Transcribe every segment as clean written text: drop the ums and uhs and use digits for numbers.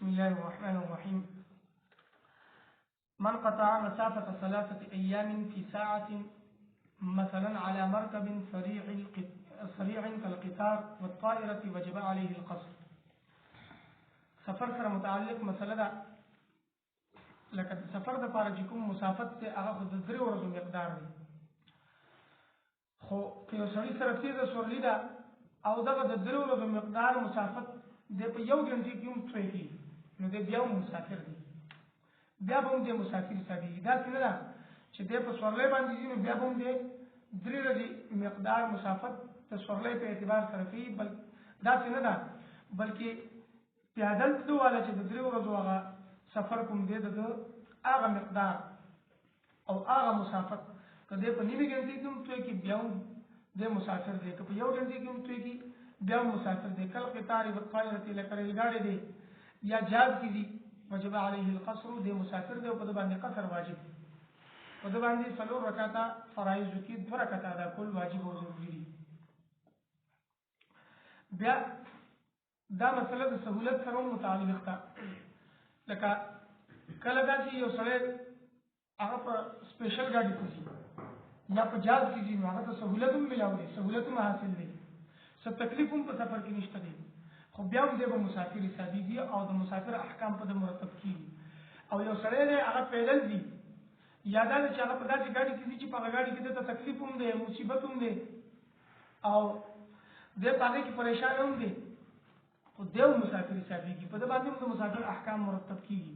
بسم الله الرحمن الرحيم. من قطع مسافة 3 أيام في ساعة مثلا على مركب سريع كالقطار والطائرة وجب عليه القصر. سفر سره متعلق مسله ده لکه سفر د پاره چې کوم مسافت ته هغه خو د 3 ورځو مقدار دی، خو که یو سړی سره تیزه سورلي ده او دغه د 3 ورځو مقدار مسافت د په یو غنټه کې هم تویږي، نو د بیا مسافر دی، بیا به هم د مسافر حسابي. دا څنګه ده چې د په سورلي باندې ځینو بیا به هم د 3 ورځې مقدار مسافت د سورلي په اعتبار سره کوي، بل دا څنګه ده بلکې پیادل څه والا چې د 3 ورځو هغه سفر کوم دی د هغه مقدار او هغه مسافت کله په نیمه غنټه کې هم توی کې بیا هم د مسافر دی، که په یو غنټه کې هم توی کې بیا هم مسافر دی. کله قطار او طائرة لکه ریلګاډي دی یا جهاز کې دی وجب عليه القصر دی، مسافر دی او په باندې قصر واجب دی، په باندې 4 رکعاته فرایض کې 2 رکعاته ادا کول واجب او ضروري دي. بیا دا مسله د سہولت سره متعلق ده، لکه کله دا چې یو سړی هغه په سپیشل ګاډي کې ځي یا په جهاز کې ځي، نو هغه ته سہولت هم ملاوي دي، سہولت هم حاصل دي، څه تکلیف هم په سفر کې نشته دی، خو بیا هم دی به مسافر حسابېږي او د مسافر احکام په مرتب کېږي. او یو سړی دی هغه پیدل ځي یا دا چې هغه په داسې ګاډي کې ځي چې په هغه ګاډي کې ته تکلیف هم دی، مصیبت هم دی او دی په هغې کې پریشان هم دی، خو دیو مسافر حسابېږي، په ده باندې هم د مسافر احکام مرتب کېږي.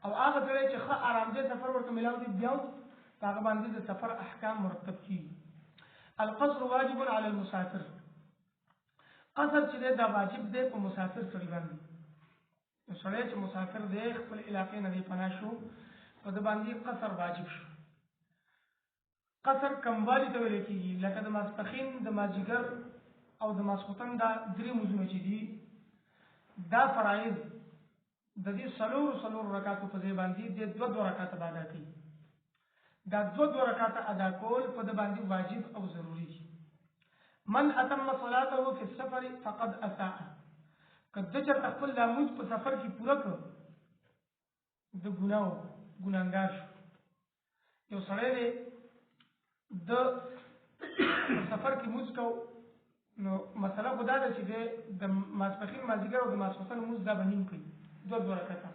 او هغه سړی چې ښه ارامدی سفر ورته میلاو دی بیا هم په هغه باندې د سفر احکام مرتب کېږي. القصر واجب علی المسافر، قصر چې دی دا واجب دی په مسافر سړي باندې. نو سړی چې مسافر دی خپل علاقې نه دی پناه شو، په ده باندې قصر واجب شو. قصر کموالي ته ویل کېږي، لکه د ماسپښین د مازدیګر او د ماسخوتن دا 3 مونځونه چې دي دا فرایض د دې 4 رکعاتو په ځای باندې د 2 رکعاته ادا کوي. دا 2 رکعاته ادا کول په د باندې واجب او ضروری دي. من اتم صلاته فی السفر فقد اساء، کله چې خپل لاموز په سفر کې پوره کړ د ګناهګار شو. یو سړی دی د سفر کې موز کو، نو مسله خدا ده چې د ماسپښین مازدیګر او د ماسخوتن موز دا به نیم کوي 2 رکعاته.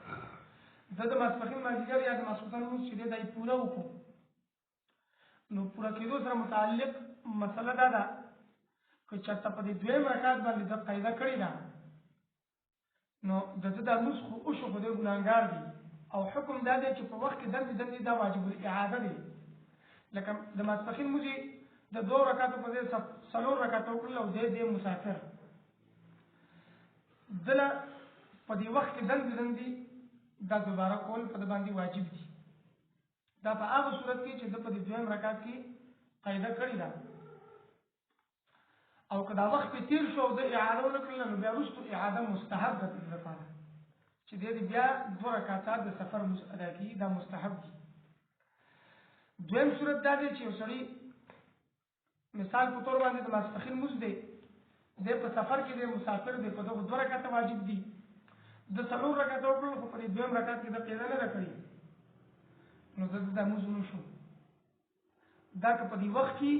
د ماسپښین مازدیګر یا د ماسخوتن موز چې دی دا یې پوره وکړو، نو پوره کېدو سره متعلق مسله دا ده که چېرته په دې 2 رکعات باندې د قاعده کړې ده، نو د ده دا موز خو وشو، خو دی ګناهګار دی او حکم دا دی چې په وخت کې دندې دا واجب الاعاده دی. لکه د ماسپښین موز د 2 رکعاتو په ځای 4 رکعاته وکړل او دی مسافر، دله په دې وخت کې دندې دا دوباره کول په د باندې واجب دي. دا په هغه صورت کې چې د په دې 2 رکعات کې قاعده کړې ده، او که دا وخت په تیر شو او د اعاده ونه کړل، نو بیا وروستو اعاده مستحب ده د لپاره چې دی بیا 2 رکعاته د سفر ادا کړي، دا مستحب دي. دویم صورت دا دی چې یو سړی مثال په طور باندې د ماسپښین موز دی په سفر کې دی، مسافر دی، په دغه 2 رکعاته واجب دي، د 4 رکعاته وکړل، خو په دې 2 رکعات کې د قاعده نه ده کړې، نو دا موز ونه شو. دا که په دې وخت کې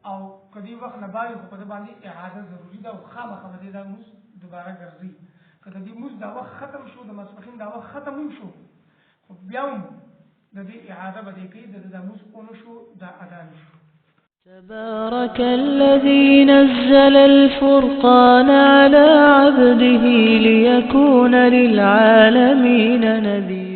او که دې وخت نه بعد خو په ده باندې اعاده ضروري ده او خامخا به دا موز دوباره ګرځي. که د دې موز دا وخت ختم شو، د ماسپښین دا وخت ختم هم شو، خو بیا هم د دې اعاده به دې کوي، دا موز ونه شو، دا ادا نه شو. تبارك الذي نزل الفرقان على عبده ليكون للعالمين نذيرا.